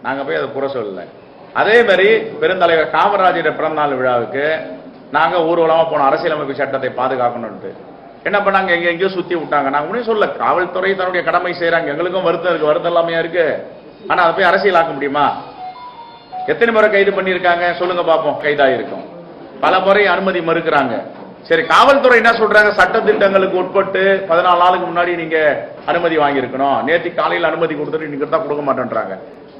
நாங்கள் போய் அதை குறை சொல்லலை. அதே மாதிரி பெருந்தலைவர் காமராஜர் பிறந்தநாள் விழாவுக்கு நாங்கள் ஊர்வலமாக போனோம், அரசியலமைப்பு சட்டத்தை பாதுகாக்கணும்ட்டு. என்ன பண்ணாங்க, எங்கேயோ சுற்றி விட்டாங்க. நாங்கள் ஒன்றும் சொல்ல, காவல்துறை தன்னுடைய கடமை செய்கிறாங்க, எங்களுக்கும் வருத்தம் இருக்குது, வருத்தம் இல்லாமையா இருக்கு. ஆனால் அதை போய் அரசியலாக்க முடியுமா? எத்தனை முறை கைது பண்ணியிருக்காங்க சொல்லுங்க பார்ப்போம். கைதாயிருக்கும். பல முறை அனுமதி மறுக்கிறாங்க. சரி, காவல்துறை என்ன சொல்றாங்க, சட்டத்திட்டங்களுக்கு உட்பட்டு 14 நாளுக்கு முன்னாடி நீங்க அனுமதி வாங்கியிருக்கணும், நேற்று காலையில் அனுமதி கொடுத்துட்டு நீங்க தான் கொடுக்க மாட்டேன்றாங்க.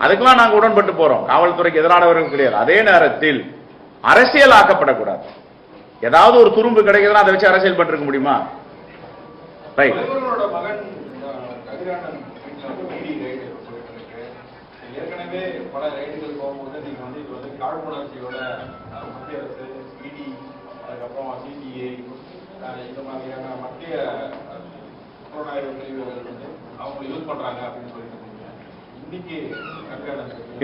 அதுக்கெல்லாம் நாங்க உடன்பட்டு போறோம், காவல்துறைக்கு எதிரானவர்கள் கிடையாது. அதே நேரத்தில் அரசியல் ஆக்கப்படக்கூடாது. ஏதாவது ஒரு துரும்பு கிடைக்குதுன்னா அதை வச்சு அரசியல் பண்ணிருக்க முடியுமா? ரைட். ஏற்கனவே பல ரைடுகள் போகும்போது நீங்க வந்து இது வந்து காழ்ப்புணர்ச்சியோட மத்திய அரசு, இடி, அதுக்கப்புறம் சிபிஐ, இந்த மாதிரியான மத்திய புலனாய்வு பிரிவுகள் வந்து அவங்க யூஸ் பண்றாங்க அப்படின்னு சொல்லிட்டு இன்னைக்கு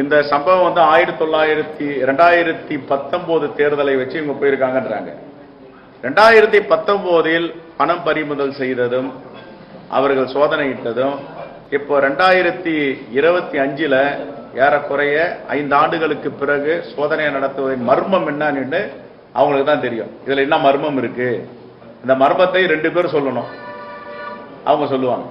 இந்த சம்பவம் வந்து 2019 தேர்தலை வச்சு இவங்க போயிருக்காங்கன்றாங்க. 2019 பணம் பறிமுதல் செய்ததும் அவர்கள் சோதனையிட்டதும் இப்போ 2025 ஏறக்குறைய 5 ஆண்டுகளுக்கு பிறகு சோதனை நடத்துவதின் மர்மம் என்னன்னு அவங்களுக்கு தான் தெரியும். இதுல என்ன மர்மம் இருக்கு, இந்த மர்மத்தை 2 பேர் சொல்லணும், அவங்க சொல்லுவாங்க.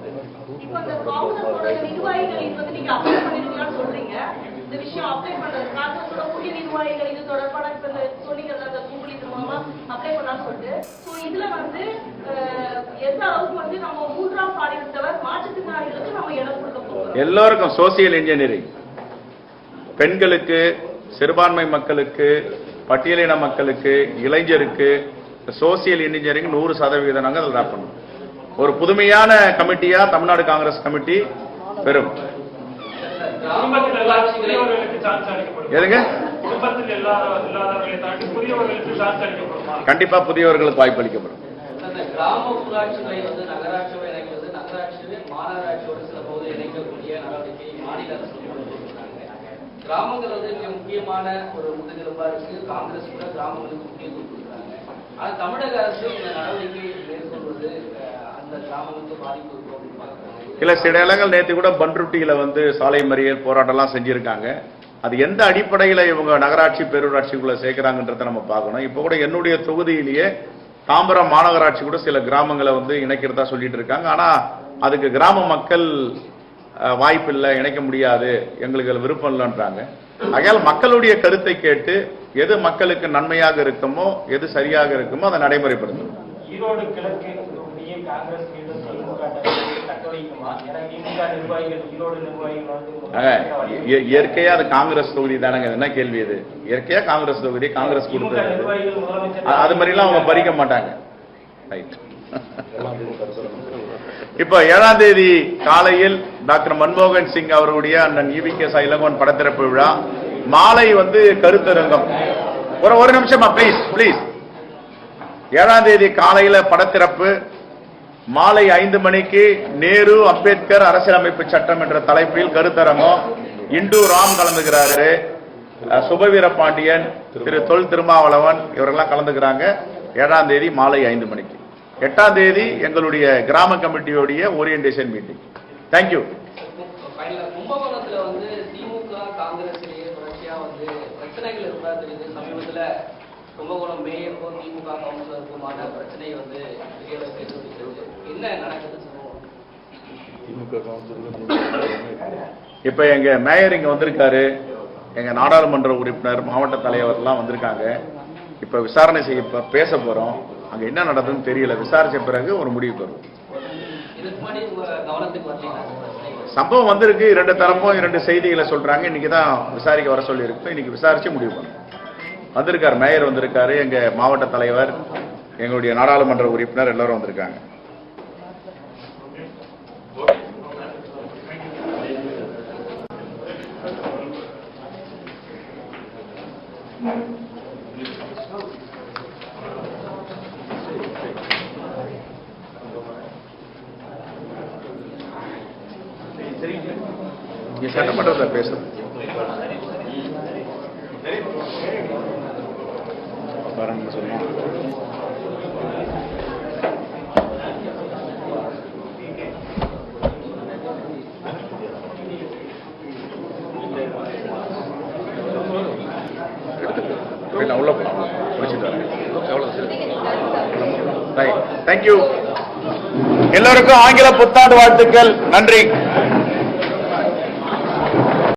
எல்லோருக்கும் சோசியல் இன்ஜினியரிங், பெண்களுக்கு, சிறுபான்மை மக்களுக்கு, பட்டியலின மக்களுக்கு, இளைஞருக்கு சோசியல் இன்ஜினியரிங் 100% நாங்கள் அதில் பண்ணணும். ஒரு புதுமையான கமிட்டியா தமிழ்நாடு காங்கிரஸ் கமிட்டி பெறும். எதுங்க, கண்டிப்பா புதியவர்களுக்கு வாய்ப்பு அளிக்கப்படும். கிராம ஊராட்சிகளை வந்து நகராட்சியோட இணைக்கிறது, நகராட்சியை மாநகராட்சியோட சில போது இணைக்கக்கூடிய நடவடிக்கை மாநில அரசு கொண்டிருக்கிறாங்க. கிராமங்கள் வந்து மிக முக்கியமான ஒரு முதுகெலும்பா இருக்கு. காங்கிரஸ் கூட கிராமங்களுக்கு முக்கியத்துவம் கொடுக்குறாங்க. ஆனா தமிழக அரசு இந்த நடவடிக்கை மேற்கொள்வது அந்த கிராமங்களுக்கு பாதிப்பு இருக்கும் அப்படின்னு பார்க்குறாங்க. இல்ல, சில இடங்கள் நேற்று கூட பன்ருட்டியில வந்து சாலை மறியல் போராட்டம்லாம் செஞ்சிருக்காங்க. அது எந்த அடிப்படையில் இவங்க நகராட்சி பேரூராட்சிக்குள்ள சேர்க்கிறாங்கன்றத நம்ம பார்க்கணும். இப்போ கூட என்னுடைய தொகுதியிலேயே தாம்பரம் மாநகராட்சி கூட சில கிராமங்களை வந்து இணைக்கிறதா சொல்லிட்டு இருக்காங்க. ஆனா அதுக்கு கிராம மக்கள் வாய்ப்பு இல்லை, இணைக்க முடியாது, எங்களுக்கு விருப்பம் இல்லைன்றாங்க. ஆகையால் மக்களுடைய கருத்தை கேட்டு எது மக்களுக்கு நன்மையாக இருக்குமோ, எது சரியாக இருக்குமோ அதை நடைமுறைப்படுத்தணும். ஈரோடு கிழக்கு காங்கிரஸ் இயற்கையா அது காங்கிரஸ் தொகுதி தானங்க. என்ன கேள்வி இது? இயற்கையா காங்கிரஸ் தொகுதி, காங்கிரஸ் கொடுத்தது. அது மாதிரி எல்லாம் அவங்க பறிக்க மாட்டாங்க. இப்ப 7ஆம் தேதி காலையில் டாக்டர் மன்மோகன் சிங் அவர்களுடைய அண்ணன் EVK இளங்கோவன் படத்திறப்பு விழா, மாலை வந்து கருத்தரங்கம். ஒரு நிமிஷமா பிளீஸ் பிளீஸ். 7ஆம் தேதி காலையில படத்திறப்பு, மாலை 5 மணிக்கு நேரு அம்பேத்கர் அரசியலமைப்பு சட்டம் என்ற தலைப்பில் கருத்தரங்கம். இண்டு ராம் கலந்துகிறாரு, சுபவீர பாண்டியன், திரு தொல் திருமாவளவன் இவரெல்லாம் கலந்துக்கிறாங்க. 7ஆம் தேதி மாலை 5 மணிக்கு. 8ஆம் தேதி எங்களுடைய கிராம கமிட்டியோடைய ஓரியன்டேஷன் மீட்டிங். தேங்க்யூ. கும்பகோணத்துல வந்து திமுக காங்கிரஸ்லயே தொடர்ச்சியா வந்து பிரச்சனைகள் இருந்தா தெரியுது. சமீபத்துல கும்பகோணம் மேயருக்கும் திமுக கவுன்சிலருக்குமான பிரச்சனை வந்து என்ன நடக்குது? இப்ப எங்க மேயர் இங்க வந்திருக்காரு, எங்க நாடாளுமன்ற உறுப்பினர், மாவட்ட தலைவர் எல்லாம் வந்திருக்காங்க. இப்ப விசாரணை செய்ய பேச போறோம். அங்க என்ன நடந்ததுன்னு தெரியல. விசாரிச்ச பிறகு ஒரு முடிவுக்கு வரும். சம்பவம் வந்திருக்கு, 2 தரப்பும் 2 செய்திகளை சொல்றாங்க. இன்னைக்குதான் விசாரிக்க வர சொல்லி இருக்கு. இன்னைக்கு விசாரிச்சு முடிவு பண்ணும். வந்திருக்காரு, மேயர் வந்திருக்காரு, எங்க மாவட்ட தலைவர், எங்களுடைய நாடாளுமன்ற உறுப்பினர் எல்லாரும் வந்திருக்காங்க. சட்டமன்றத்தில் பேசுறோம். சொன்னோம். நான் உள்ள போலாம் முடிச்சுட்டு வரேன். தேங்க்யூ. எல்லோருக்கும் ஆங்கில புத்தாண்டு வாழ்த்துக்கள். நன்றி.